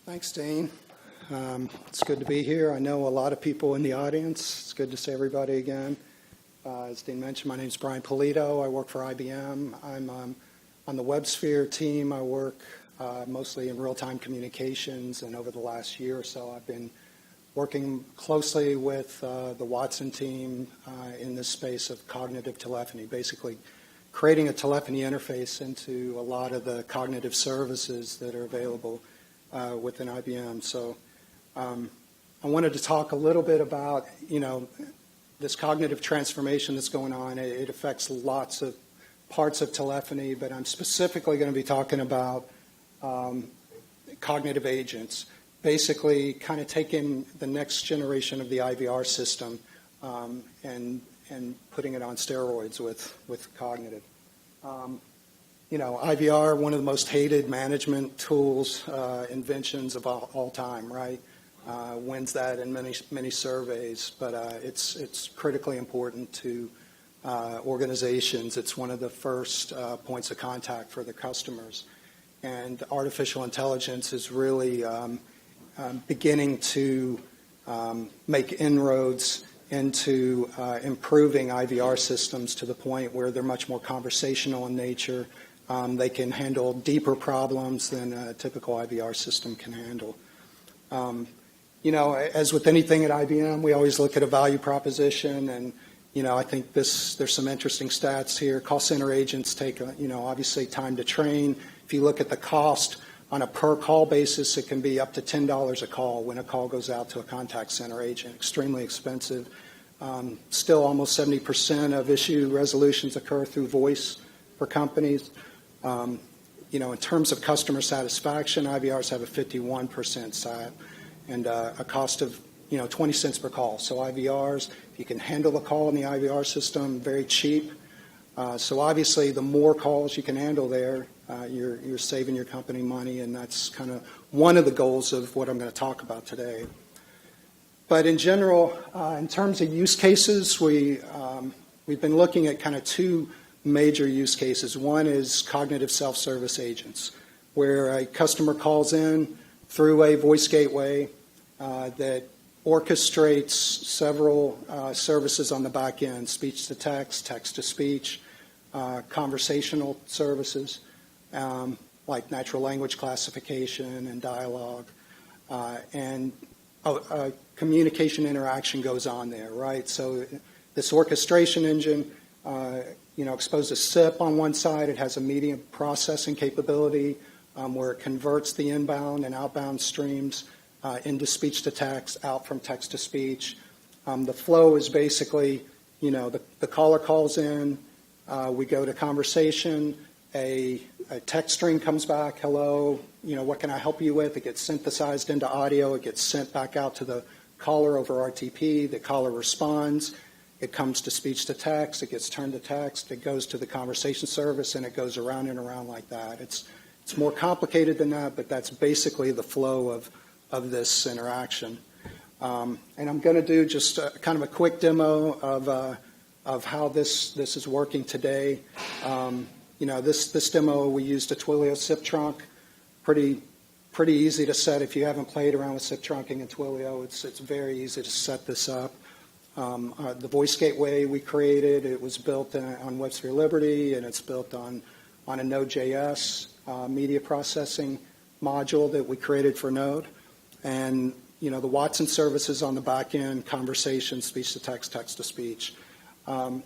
Thanks, Dean. It's good to be here. I know a lot of people in the audience. It's good to see everybody again. As Dean mentioned, my name is Brian Polito. I work for IBM. I'm on the WebSphere team. I work mostly in real-time communications, and over the last year or so, I've been working closely with the Watson team in this space of cognitive telephony, basically creating a telephony interface into a lot of the cognitive services that are available within IBM. So I wanted to talk a little bit about, this cognitive transformation that's going on. It affects lots of parts of telephony, but I'm specifically going to be talking about cognitive agents, basically kind of taking the next generation of the IVR system and putting it on steroids with cognitive. IVR, one of the most hated management tools, inventions of all time, right? Wins that in many surveys, but it's critically important to organizations. It's one of the first points of contact for the customers. And artificial intelligence is really beginning to make inroads into improving IVR systems to the point where they're much more conversational in nature. They can handle deeper problems than a typical IVR system can handle. As with anything at IBM, we always look at a value proposition, and I think there's some interesting stats here. Call center agents take obviously time to train. If you look at the cost on a per call basis, it can be up to $10 a call when a call goes out to a contact center agent. Extremely expensive. Still, almost 70% of issue resolutions occur through voice for companies. In terms of customer satisfaction, IVRs have a 51% SAT and a cost of 20 cents per call. So IVRs, if you can handle the call in the IVR system, very cheap. So obviously, the more calls you can handle there, you're saving your company money, and that's kind of one of the goals of what I'm going to talk about today. But in general, in terms of use cases, we've been looking at kind of two major use cases. One is cognitive self-service agents, where a customer calls in through a voice gateway that orchestrates several services on the back end: speech to text, text to speech, conversational services like natural language classification and dialogue, and communication interaction goes on there, right? So this orchestration engine, exposes SIP on one side. It has a media processing capability where it converts the inbound and outbound streams into speech to text, out from text to speech. The flow is basically, the caller calls in, we go to conversation, a text string comes back, hello, what can I help you with? It gets synthesized into audio, it gets sent back out to the caller over RTP, the caller responds, it comes to speech to text, it gets turned to text, it goes to the conversation service, and it goes around and around like that. It's more complicated than that, but that's basically the flow of this interaction. And I'm going to do just kind of a quick demo of how this is working today. This demo, we used a Twilio SIP trunk. Pretty easy to set. If you haven't played around with SIP trunking in Twilio, it's very easy to set this up. The voice gateway we created, it was built on WebSphere Liberty, and it's built on a Node.js media processing module that we created for Node. And, the Watson services on the back end, conversation, speech to text, text to speech. Let me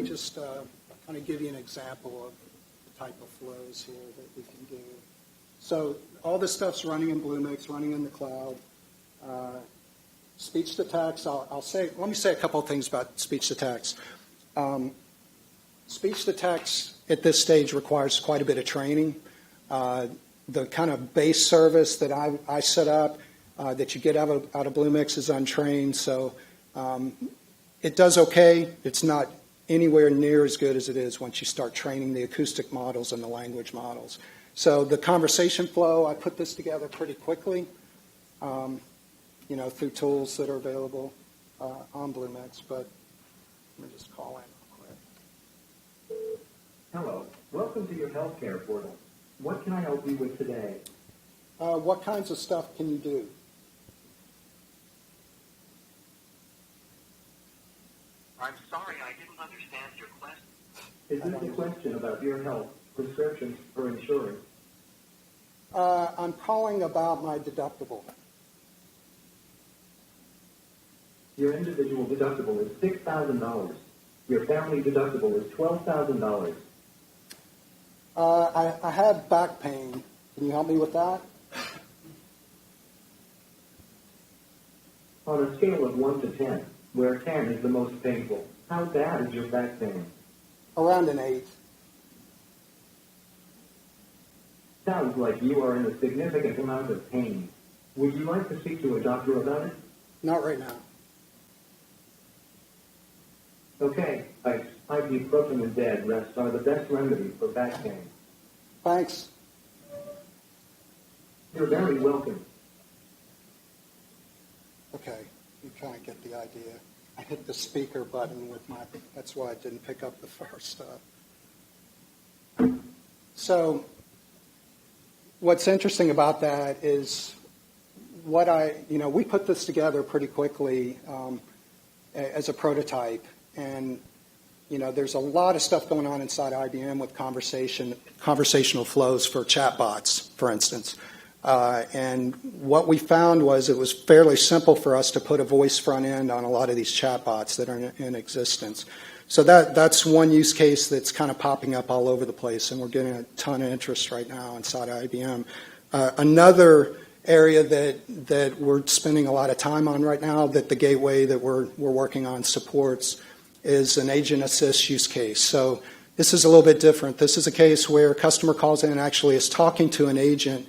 just kind of give you an example of the type of flows here that we can do. So all this stuff's running in Bluemix, running in the cloud. Speech to text, let me say a couple of things about speech to text. Speech to text at this stage requires quite a bit of training. The kind of base service that I set up that you get out of Bluemix is untrained, so it does okay. It's not anywhere near as good as it is once you start training the acoustic models and the language models. So the conversation flow, I put this together pretty quickly, through tools that are available on Bluemix, but let me just call in real quick. Hello, welcome to your healthcare portal. What can I help you with today? What kinds of stuff can you do? I'm sorry, I didn't understand your question. Is this a question about your health, prescriptions, or insurance? I'm calling about my deductible. Your individual deductible is $6,000. Your family deductible is $12,000. I have back pain. Can you help me with that? On a scale of 1 to 10, where 10 is the most painful, how bad is your back pain? Around an 8. Sounds like you are in a significant amount of pain. Would you like to speak to a doctor about it? Not right now. Okay, ibuprofen and bed rest are the best remedy for back pain. Thanks. You're very welcome. Okay, you kind of get the idea. I hit the speaker button with my, that's why I didn't pick up the first stuff. So what's interesting about that is we put this together pretty quickly as a prototype. And, there's a lot of stuff going on inside IBM with conversational flows for chatbots, for instance. And what we found was it was fairly simple for us to put a voice front end on a lot of these chatbots that are in existence. So that's one use case that's kind of popping up all over the place, and we're getting a ton of interest right now inside IBM. Another area that we're spending a lot of time on right now that the gateway that we're working on supports is an agent assist use case. So this is a little bit different. This is a case where a customer calls in and actually is talking to an agent,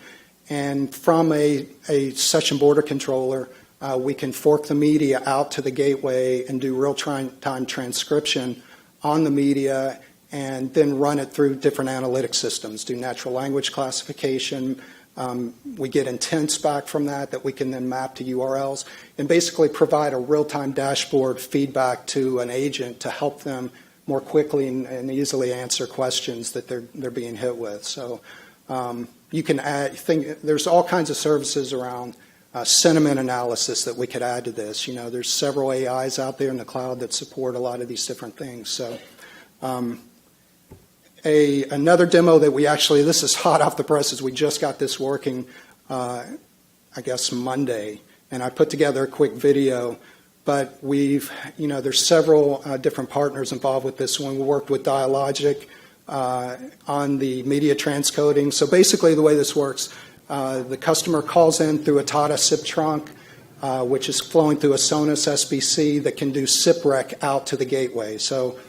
and from a session border controller, we can fork the media out to the gateway and do real-time transcription on the media and then run it through different analytic systems, do natural language classification. We get intents back from that we can then map to URLs and basically provide a real-time dashboard feedback to an agent to help them more quickly and easily answer questions that they're being hit with. So you can there's all kinds of services around sentiment analysis that we could add to this. There's several AIs out there in the cloud that support a lot of these different things. So another demo that this is hot off the presses. We just got this working, Monday, and I put together a quick video. But there's several different partners involved with this one. We worked with Dialogic on the media transcoding. So basically the way this works, the customer calls in through a Tata SIP trunk, which is flowing through a Sonos SBC that can do SIPREC out to the gateway. So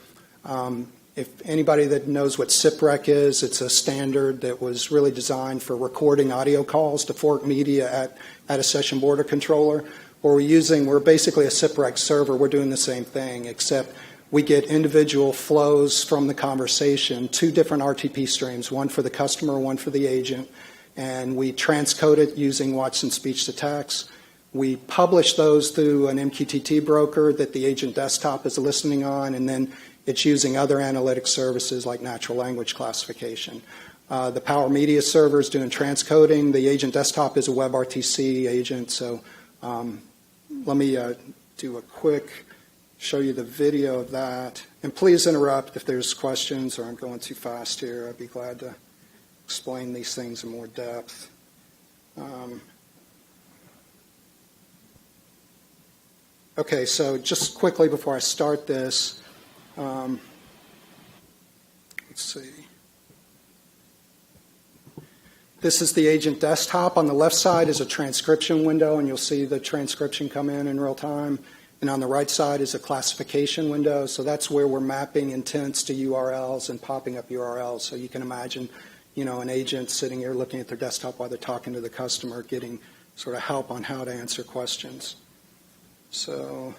if anybody that knows what SIPREC is, it's a standard that was really designed for recording audio calls to fork media at a session border controller. We're basically a SIPREC server. We're doing the same thing, except we get individual flows from the conversation, 2 different RTP streams, one for the customer, one for the agent, and we transcode it using Watson speech to text. We publish those through an MQTT broker that the agent desktop is listening on, and then it's using other analytic services like natural language classification. The Power Media server is doing transcoding. The agent desktop is a WebRTC agent. So let me do a quick, show you the video of that. And please interrupt if there's questions or I'm going too fast here. I'd be glad to explain these things in more depth. Okay, so just quickly before I start this, let's see. This is the agent desktop. On the left side is a transcription window, and you'll see the transcription come in real time. And on the right side is a classification window. So that's where we're mapping intents to URLs and popping up URLs. So you can imagine, an agent sitting here looking at their desktop while they're talking to the customer, getting sort of help on how to answer questions. So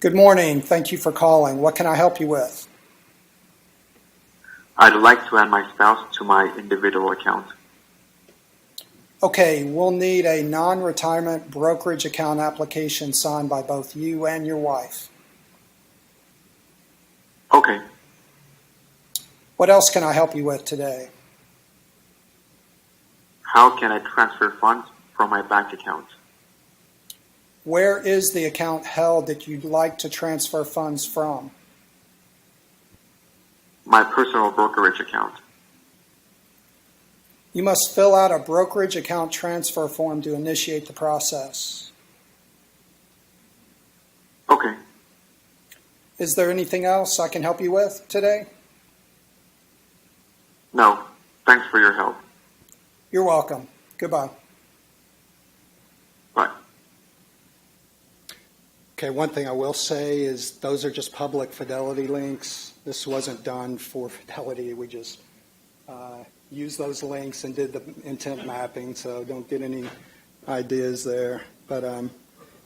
good morning. Thank you for calling. What can I help you with? I'd like to add my spouse to my individual account. Okay, we'll need a non-retirement brokerage account application signed by both you and your wife. Okay. What else can I help you with today? How can I transfer funds from my bank account? Where is the account held that you'd like to transfer funds from? My personal brokerage account. You must fill out a brokerage account transfer form to initiate the process. Okay. Is there anything else I can help you with today? No. Thanks for your help. You're welcome. Goodbye. Bye. Okay, one thing I will say is those are just public Fidelity links. This wasn't done for Fidelity. We just used those links and did the intent mapping, so don't get any ideas there. But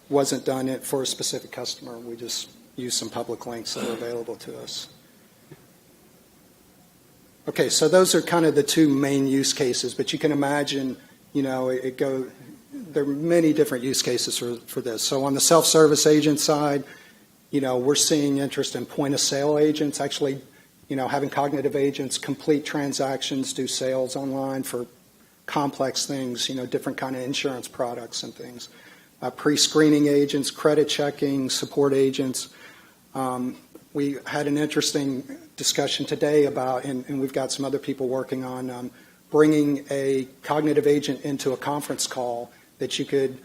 wasn't done it for a specific customer. We just used some public links that are available to us. Okay, so those are kind of the two main use cases, but you can imagine, there are many different use cases for this. So on the self-service agent side, we're seeing interest in point-of-sale agents, actually, having cognitive agents complete transactions, do sales online for complex things, different kind of insurance products and things. Pre-screening agents, credit checking, support agents. We had an interesting discussion today about, and we've got some other people working on bringing a cognitive agent into a conference call that you could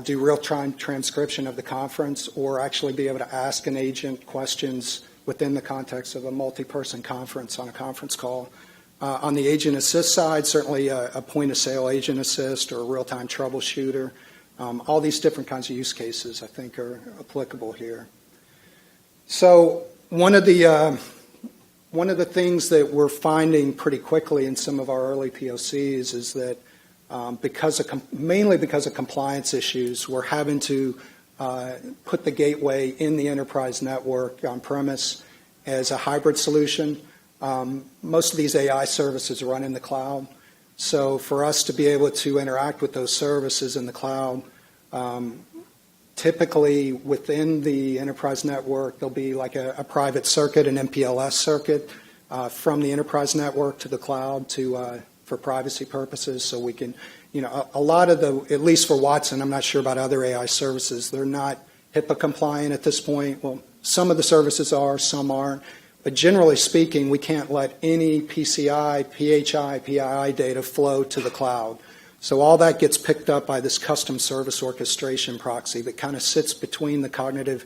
do real-time transcription of the conference or actually be able to ask an agent questions within the context of a multi-person conference on a conference call. On the agent assist side, certainly a point-of-sale agent assist or a real-time troubleshooter. All these different kinds of use cases, I think, are applicable here. So one of the things that we're finding pretty quickly in some of our early POCs is that mainly because of compliance issues, we're having to put the gateway in the enterprise network on premise as a hybrid solution. Most of these AI services run in the cloud. So for us to be able to interact with those services in the cloud, typically within the enterprise network, there'll be like a private circuit, an MPLS circuit, from the enterprise network to the cloud for privacy purposes. So we can, a lot of at least for Watson, I'm not sure about other AI services, they're not HIPAA compliant at this point. Well, some of the services are, some aren't. But generally speaking, we can't let any PCI, PHI, PII data flow to the cloud. So all that gets picked up by this custom service orchestration proxy that kind of sits between the cognitive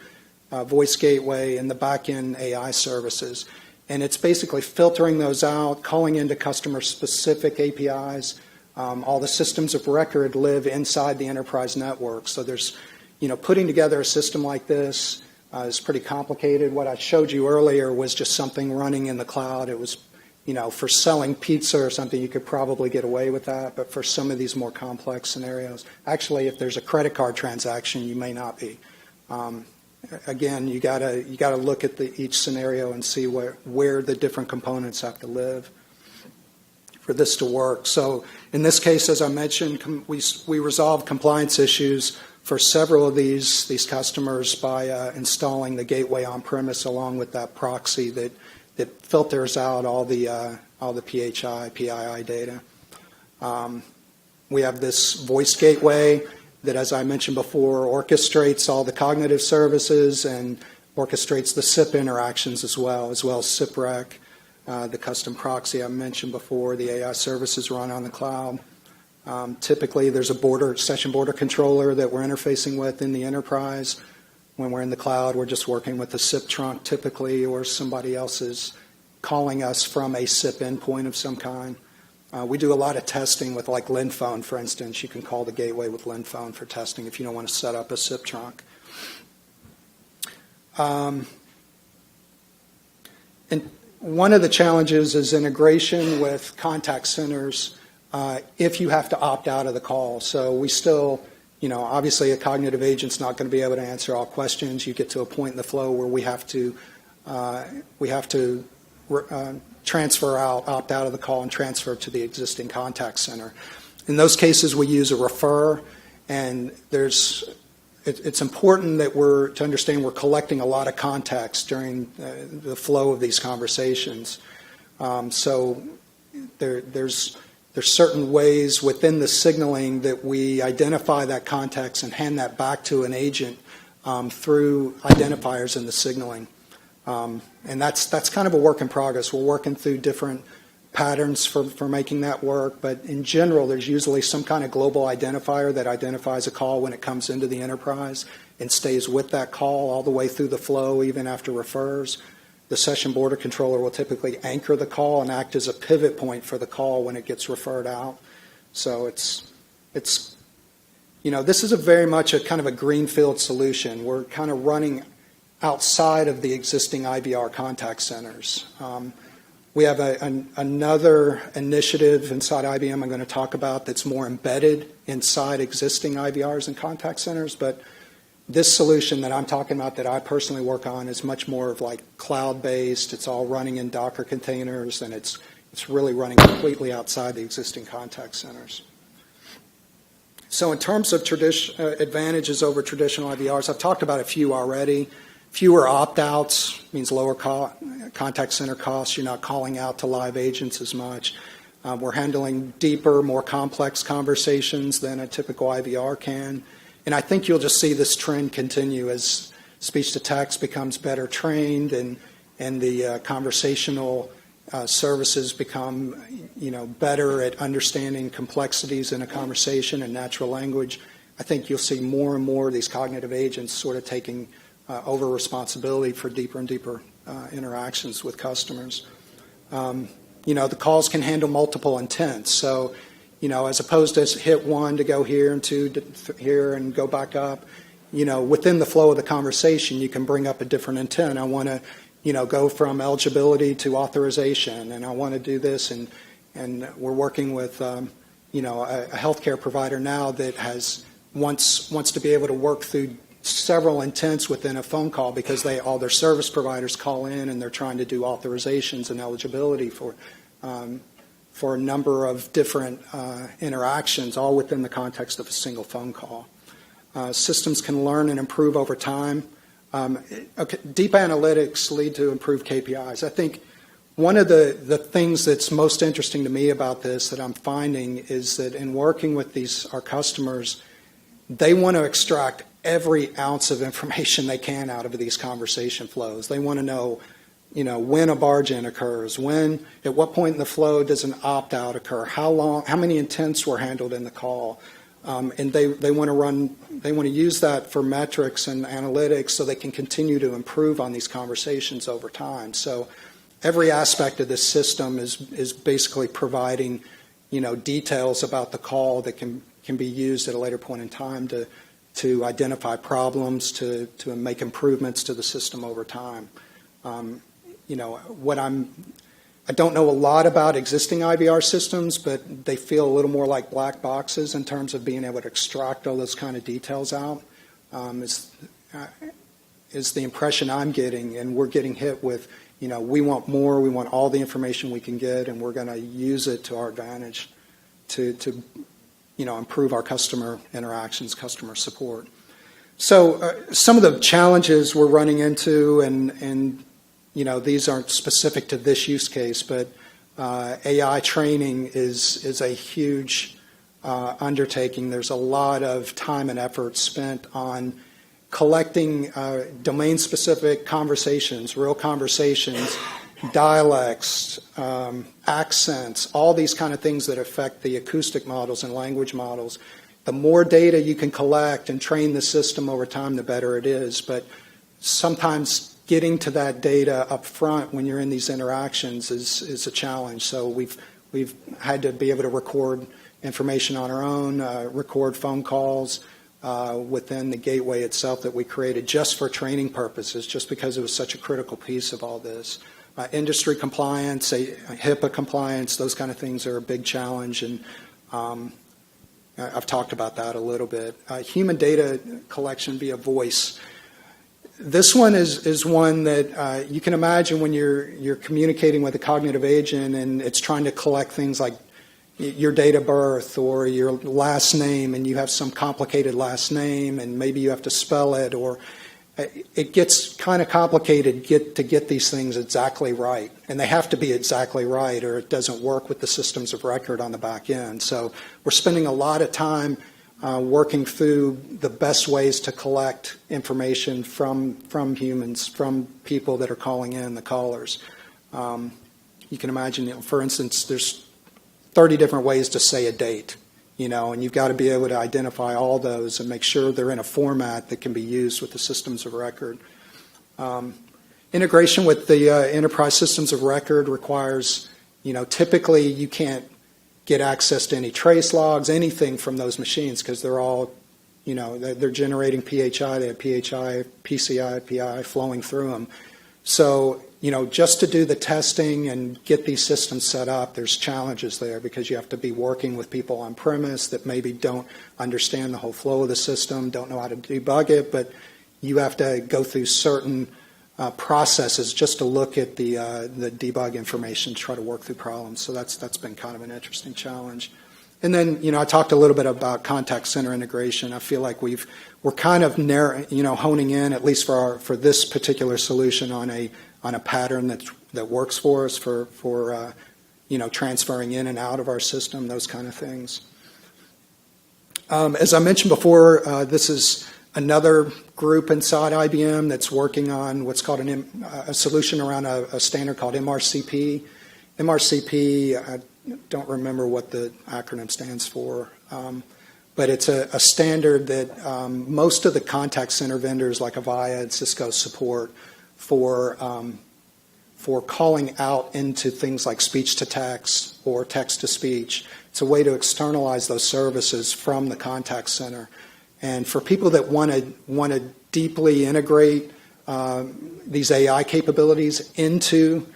voice gateway and the back-end AI services. And it's basically filtering those out, calling into customer-specific APIs. All the systems of record live inside the enterprise network. So there's, putting together a system like this is pretty complicated. What I showed you earlier was just something running in the cloud. It was, for selling pizza or something, you could probably get away with that. But for some of these more complex scenarios, actually, if there's a credit card transaction, you may not be. Again, you gotta look at each scenario and see where the different components have to live for this to work. So in this case, as I mentioned, we resolved compliance issues for several of these customers by installing the gateway on premise along with that proxy that filters out all the PHI, PII data. We have this voice gateway that, as I mentioned before, orchestrates all the cognitive services and orchestrates the SIP interactions as well as SIPREC, the custom proxy I mentioned before. The AI services run on the cloud. Typically, there's a session border controller that we're interfacing with in the enterprise. When we're in the cloud, we're just working with the SIP trunk typically, or somebody else is calling us from a SIP endpoint of some kind. We do a lot of testing with like LinPhone, for instance. You can call the gateway with LinPhone for testing if you don't want to set up a SIP trunk. And one of the challenges is integration with contact centers if you have to opt out of the call. So we still, obviously a cognitive agent's not going to be able to answer all questions. You get to a point in the flow where we have to transfer out, opt out of the call and transfer to the existing contact center. In those cases, we use a refer, and it's important that to understand we're collecting a lot of context during the flow of these conversations. So there's certain ways within the signaling that we identify that context and hand that back to an agent through identifiers in the signaling. And that's kind of a work in progress. We're working through different patterns for making that work, but in general, there's usually some kind of global identifier that identifies a call when it comes into the enterprise and stays with that call all the way through the flow, even after refers. The session border controller will typically anchor the call and act as a pivot point for the call when it gets referred out. So it's this is very much a kind of a greenfield solution. We're kind of running outside of the existing IVR contact centers. We have another initiative inside IBM I'm going to talk about that's more embedded inside existing IVRs and contact centers, but this solution that I'm talking about that I personally work on is much more of like cloud-based. It's all running in Docker containers, and it's really running completely outside the existing contact centers. So in terms of advantages over traditional IVRs, I've talked about a few already. Fewer opt-outs means lower contact center costs. You're not calling out to live agents as much. We're handling deeper, more complex conversations than a typical IVR can. And I think you'll just see this trend continue as speech-to-text becomes better trained and the conversational services become better at understanding complexities in a conversation and natural language. I think you'll see more and more of these cognitive agents sort of taking over responsibility for deeper and deeper interactions with customers. The calls can handle multiple intents. So, as opposed to hit one to go here and two to here and go back up, within the flow of the conversation, you can bring up a different intent. I want to, go from eligibility to authorization, and I want to do this. And we're working with, a healthcare provider now that wants to be able to work through several intents within a phone call because all their service providers call in and they're trying to do authorizations and eligibility for a number of different interactions, all within the context of a single phone call. Systems can learn and improve over time. Deep analytics lead to improved KPIs. I think one of the things that's most interesting to me about this that I'm finding is that in working with our customers, they want to extract every ounce of information they can out of these conversation flows. They want to know, when a barge-in occurs, at what point in the flow does an opt-out occur, how many intents were handled in the call, and they want to use that for metrics and analytics so they can continue to improve on these conversations over time. So every aspect of this system is basically providing, details about the call that can be used at a later point in time to identify problems, to make improvements to the system over time. I don't know a lot about existing IVR systems, but they feel a little more like black boxes in terms of being able to extract all those kind of details out. Is the impression I'm getting, and we're getting hit with, we want more, we want all the information we can get, and we're going to use it to our advantage to improve our customer interactions, customer support. So some of the challenges we're running into, and these aren't specific to this use case, but AI training is a huge undertaking. There's a lot of time and effort spent on collecting domain-specific conversations, real conversations, dialects, accents, all these kind of things that affect the acoustic models and language models. The more data you can collect and train the system over time, the better it is. But sometimes getting to that data up front when you're in these interactions is a challenge. So we've had to be able to record information on our own, record phone calls within the gateway itself that we created just for training purposes, just because it was such a critical piece of all this. Industry compliance, HIPAA compliance, those kind of things are a big challenge, and I've talked about that a little bit. Human data collection via voice. This one is one that you can imagine when you're communicating with a cognitive agent and it's trying to collect things like your date of birth or your last name, and you have some complicated last name, and maybe you have to spell it, or it gets kind of complicated to get these things exactly right. And they have to be exactly right, or it doesn't work with the systems of record on the back end. So we're spending a lot of time working through the best ways to collect information from humans, from people that are calling in, the callers. You can imagine, for instance, there's 30 different ways to say a date, and you've got to be able to identify all those and make sure they're in a format that can be used with the systems of record. Integration with the enterprise systems of record requires, typically you can't get access to any trace logs, anything from those machines, because they're all, they're generating PHI, they have PHI, PCI, PI flowing through them. So, just to do the testing and get these systems set up, there's challenges there because you have to be working with people on premise that maybe don't understand the whole flow of the system, don't know how to debug it, but you have to go through certain processes just to look at the debug information, try to work through problems. So that's been kind of an interesting challenge. And then, I talked a little bit about contact center integration. I feel like we're kind of honing in, at least for this particular solution, on a pattern that works for us for transferring in and out of our system, those kind of things. As I mentioned before, this is another group inside IBM that's working on what's called a solution around a standard called MRCP. MRCP, I don't remember what the acronym stands for, but it's a standard that most of the contact center vendors like Avaya and Cisco support for calling out into things like speech to text or text to speech. It's a way to externalize those services from the contact center. And for people that want to deeply integrate these AI capabilities into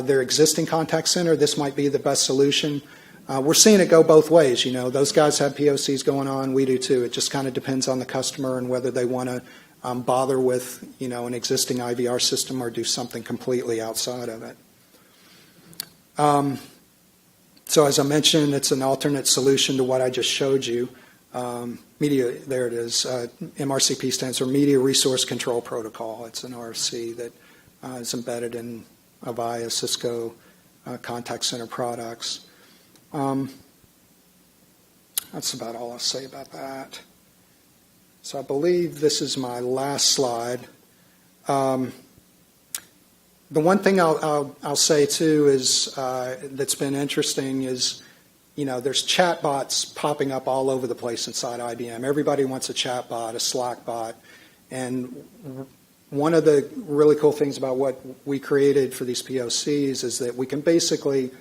their existing contact center, this might be the best solution. We're seeing it go both ways. Those guys have POCs going on. We do too. It just kind of depends on the customer and whether they want to bother with an existing IVR system or do something completely outside of it. So as I mentioned, it's an alternate solution to what I just showed you. Media, there it is. MRCP stands for Media Resource Control Protocol. It's an RFC that is embedded in Avaya, Cisco contact center products. That's about all I'll say about that. So I believe this is my last slide. The one thing I'll say too is that's been interesting is, there's chatbots popping up all over the place inside IBM. Everybody wants a chatbot, a Slack bot, and one of the really cool things about what we created for these POCs is that we can basically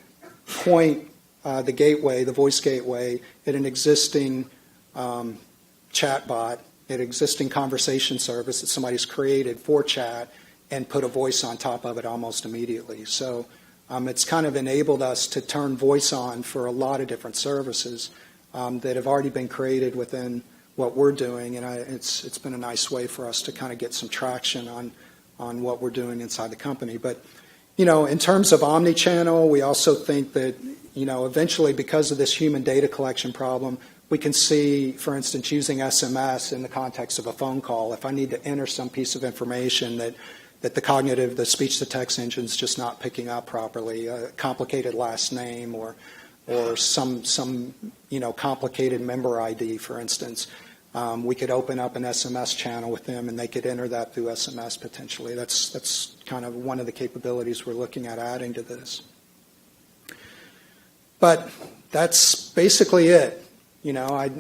point the gateway, the voice gateway, at an existing chatbot, an existing conversation service that somebody's created for chat, and put a voice on top of it almost immediately. So it's kind of enabled us to turn voice on for a lot of different services that have already been created within what we're doing, and it's been a nice way for us to kind of get some traction on what we're doing inside the company. But in terms of omni-channel, we also think that eventually, because of this human data collection problem, we can see, for instance, using SMS in the context of a phone call. If I need to enter some piece of information that the speech-to-text engine's just not picking up properly, a complicated last name or some complicated member ID, for instance, we could open up an SMS channel with them and they could enter that through SMS potentially. That's kind of one of the capabilities we're looking at adding to this. But that's basically it. I'd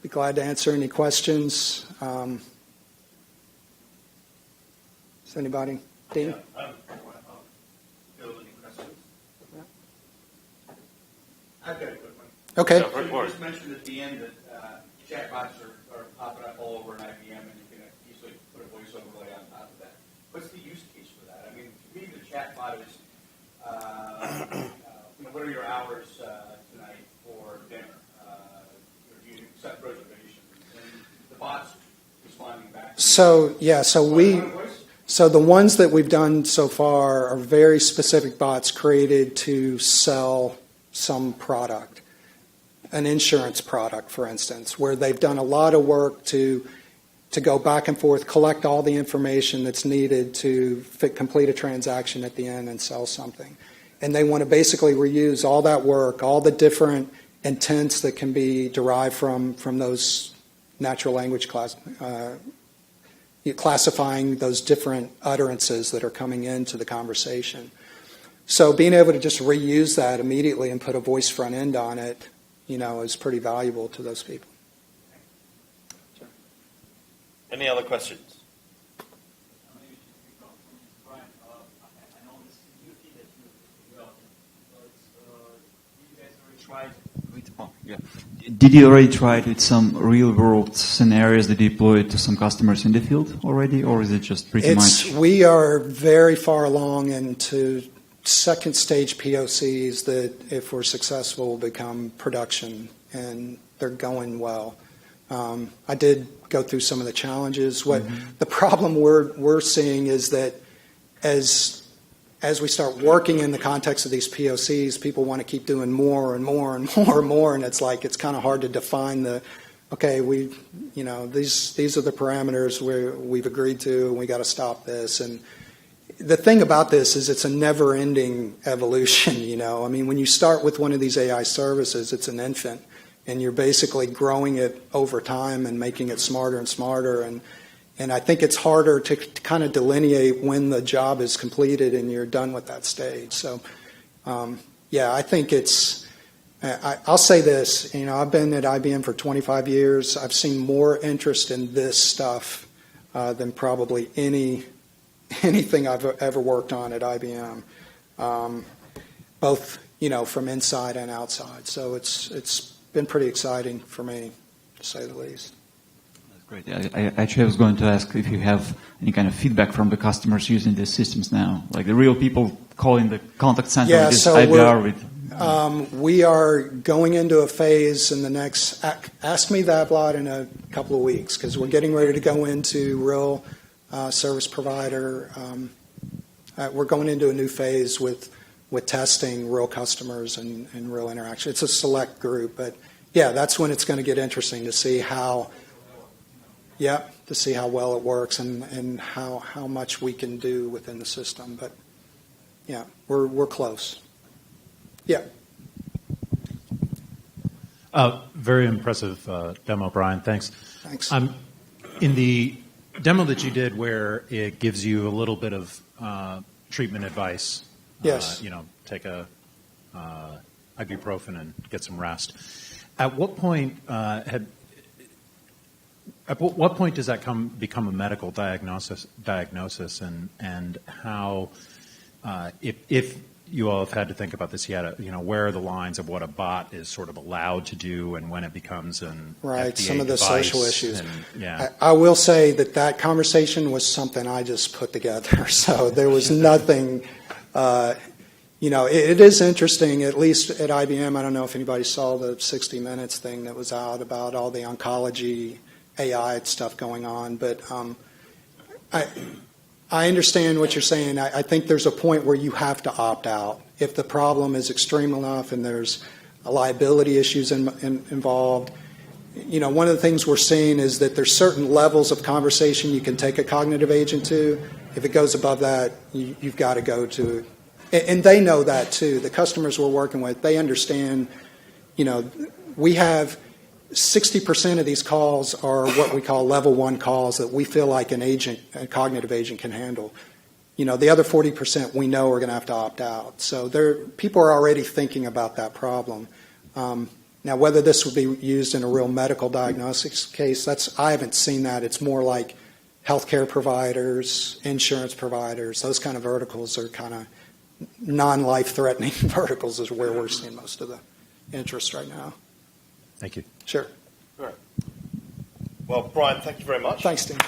be glad to answer any questions. Is anybody? Dean? Yeah, field any questions? Yeah. I've got a quick one. Okay. So you just mentioned at the end that chatbots are popping up all over in IBM, and you can easily put a voice overlay on top of that. What's the use case for that? I mean, to me, the chatbot is, what are your hours tonight for dinner? Do you accept reservations? And the bot's responding back. So the ones that we've done so far are very specific bots created to sell some product. an insurance product, for instance, where they've done a lot of work to go back and forth, collect all the information that's needed to complete a transaction at the end and sell something. And they want to basically reuse all that work, all the different intents that can be derived from those natural language classifying those different utterances that are coming into the conversation. So being able to just reuse that immediately and put a voice front end on it, is pretty valuable to those people. Sure. Any other questions? Did you already try it with some real-world scenarios that you deployed to some customers in the field already, or is it just pretty much? We are very far along into second stage POCs that, if we're successful, will become production, and they're going well. I did go through some of the challenges. The problem we're seeing is that as we start working in the context of these POCs, people want to keep doing more and more and more and more, and it's kind of hard to define these are the parameters we've agreed to, and we got to stop this. And the thing about this is it's a never-ending evolution. I mean, when you start with one of these AI services, it's an infant, and you're basically growing it over time and making it smarter and smarter. And I think it's harder to kind of delineate when the job is completed and you're done with that stage. So, I think I'll say this, I've been at IBM for 25 years. I've seen more interest in this stuff than probably anything I've ever worked on at IBM, both, from inside and outside. So it's been pretty exciting for me, to say the least. Great. I actually was going to ask if you have any kind of feedback from the customers using these systems now, like the real people calling the contact center with this IVR. We are going into a phase in the next, ask me that a lot in a couple of weeks, because we're getting ready to go into real service provider. We're going into a new phase with testing real customers and real interaction. It's a select group, but that's when it's going to get interesting to see how well it works and how much we can do within the system. But we're close. Yeah. Very impressive demo, Brian. Thanks. Thanks. In the demo that you did, where it gives you a little bit of treatment advice. Yes. Take a ibuprofen and get some rest. At what point what point does that become a medical diagnosis, and how, if you all have had to think about this yet, where are the lines of what a bot is sort of allowed to do and when it becomes an right, FDA some of the device social issues. And, I will say that conversation was something I just put together, so there was nothing. It is interesting, at least at IBM. I don't know if anybody saw the 60 Minutes thing that was out about all the oncology AI stuff going on, but I understand what you're saying. I think there's a point where you have to opt out. If the problem is extreme enough and there's liability issues involved, one of the things we're seeing is that there's certain levels of conversation you can take a cognitive agent to. If it goes above that, you've got to go to, and they know that too. The customers we're working with, they understand, we have 60% of these calls are what we call level 1 calls that we feel like a cognitive agent can handle. The other 40% we know are going to have to opt out. So people are already thinking about that problem. Now, whether this would be used in a real medical diagnostics case, I haven't seen that. It's more like healthcare providers, insurance providers, those kind of verticals are kind of non-life-threatening verticals is where we're seeing most of the interest right now. Thank you. Sure. All right. Well, Brian, thank you very much. Thanks, Dean.